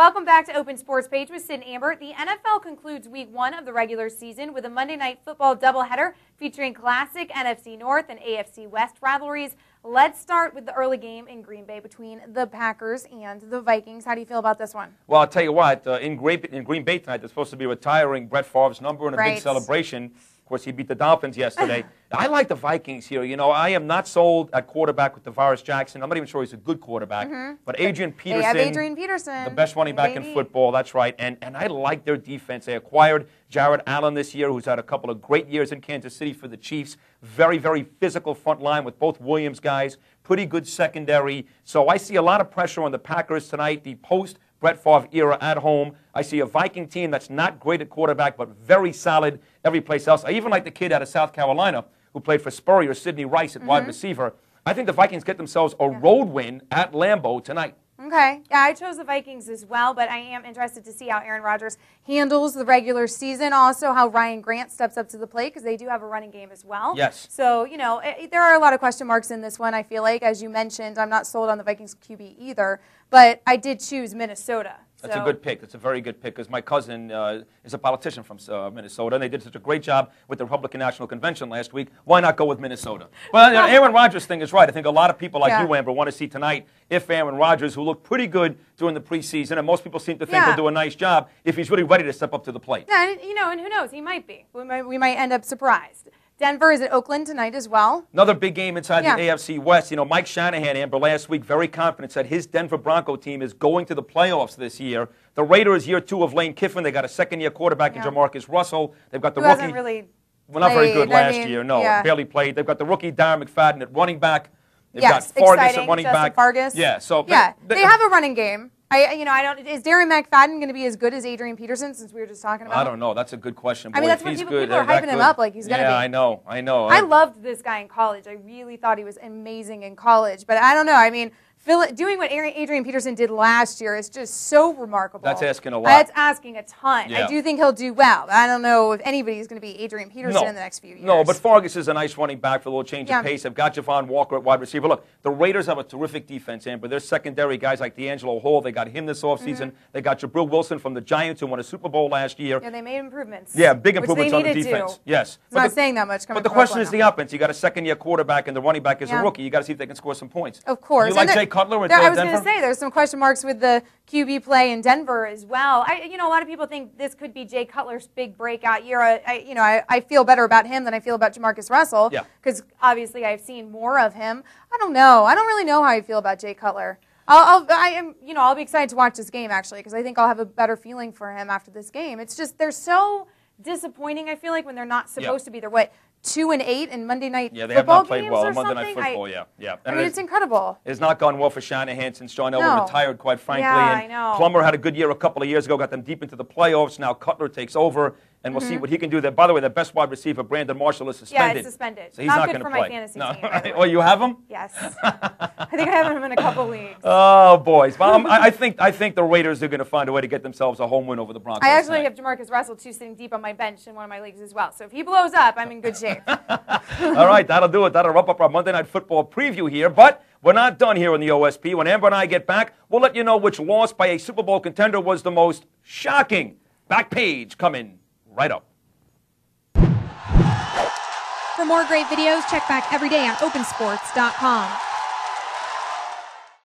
Welcome back to Open Sports Page with Sid and Amber. The NFL concludes Week 1 of the regular season with a Monday Night Football doubleheader featuring classic NFC North and AFC West rivalries. Let's start with the early game in Green Bay between the Packers and the Vikings. How do you feel about this one? Well, I'll tell you what, in Green Bay tonight, they're supposed to be retiring Brett Favre's number in a big celebration. Of course, he beat the Dolphins yesterday. I like the Vikings here. You know, I am not sold at quarterback with DeVaris Jackson. I'm not even sure he's a good quarterback. But Adrian Peterson, they have Adrian Peterson, the best running back in football. That's right. And I like their defense. They acquired Jared Allen this year, who's had a couple of great years in Kansas City for the Chiefs. Very, very physical front line with both Williams guys. Pretty good secondary. So I see a lot of pressure on the Packers tonight. The post-Brett Favre era at home. I see a Viking team that's not great at quarterback, but very solid every place else. I even like the kid out of South Carolina who played for Spurrier, Sidney Rice at wide receiver. I think the Vikings get themselves a road win at Lambeau tonight. Okay. Yeah, I chose the Vikings as well, but I am interested to see how Aaron Rodgers handles the regular season. Also, how Ryan Grant steps up to the plate, because they do have a running game as well. Yes. So, you know, there are a lot of question marks in this one, I feel like. As you mentioned, I'm not sold on the Vikings QB either, but I did choose Minnesota. That's a good pick. That's a very good pick because my cousin is a politician from Minnesota, and they did such a great job with the Republican National Convention last week. Why not go with Minnesota? Well, you know, Aaron Rodgers thing is right. I think a lot of people like you, Amber, want to see tonight if Aaron Rodgers, who looked pretty good during the preseason, and most people seem to think he'll do a nice job, if he's really ready to step up to the plate. Yeah, and, you know, and who knows? He might be. We might end up surprised. Denver is at Oakland tonight as well. Another big game inside the AFC West. You know, Mike Shanahan, Amber, last week, very confident, said his Denver Bronco team is going to the playoffs this year. The Raiders, year 2 of Lane Kiffin. They got a second-year quarterback in Jamarcus Russell. They've got the rookie. Hasn't really well, not very good last year. No, barely played. They've got the rookie Darren McFadden at running back. They've got Fargas at running back. Fargas. Yeah, so they have a running game. Is Darren McFadden going to be as good as Adrian Peterson, since we were just talking about I don't know. That's a good question. Boy, I mean, that's what people are hyping him up like he's going to be. Yeah, I know. I loved this guy in college. I really thought he was amazing in college. But I don't know. I mean, doing what Adrian Peterson did last year is just so remarkable. That's asking a lot. That's asking a ton. Yeah. I do think he'll do well. I don't know if anybody's going to be Adrian Peterson in the next few years. No, but Fargas is a nice running back for a little change of pace. They've got Javon Walker at wide receiver. Look, the Raiders have a terrific defense, Amber. Their secondary guys like D'Angelo Hall, they got him this offseason. They got Jabril Wilson from the Giants, who won a Super Bowl last year. Yeah, they made improvements. Yeah, big improvements on the defense. Yes. It's not saying that much. But the question is the offense. You got a second-year quarterback, and the running back is a rookie. You got to see if they can score some points. Of course. You like Jay Cutler with Denver? I was going to say, there's some question marks with the QB play in Denver as well. A lot of people think this could be Jay Cutler's big breakout year. I feel better about him than I feel about Jamarcus Russell, because obviously I've seen more of him. I don't know. I don't really know how I feel about Jay Cutler. I'll be excited to watch this game, actually, because I think I'll have a better feeling for him after this game. It's just they're so disappointing, I feel like, when they're not supposed to be. They're 2-8 in Monday night football games. Yeah, they have not played well in Monday Night Football, yeah. I mean, it's incredible. It's not gone well for Shanahan since John Elway retired, quite frankly. Yeah, I know. Plummer had a good year a couple of years ago, got them deep into the playoffs. Now Cutler takes over, and we'll see what he can do there. By the way, their best wide receiver, Brandon Marshall, is suspended. Yeah, it's suspended. So he's not good for play. My fantasy team. Oh, you have him? Yes. I think I have him in a couple leagues. Oh, boys. Well, I think the Raiders are going to find a way to get themselves a home win over the Broncos. I actually have Jamarcus Russell, too, sitting deep on my bench in one of my leagues as well. So if he blows up, I'm in good shape. All right, that'll do it. That'll wrap up our Monday Night Football preview here. But we're not done here in the OSP. When Amber and I get back, we'll let you know which loss by a Super Bowl contender was the most shocking. Back page coming right up. For more great videos, check back every day on opensports.com.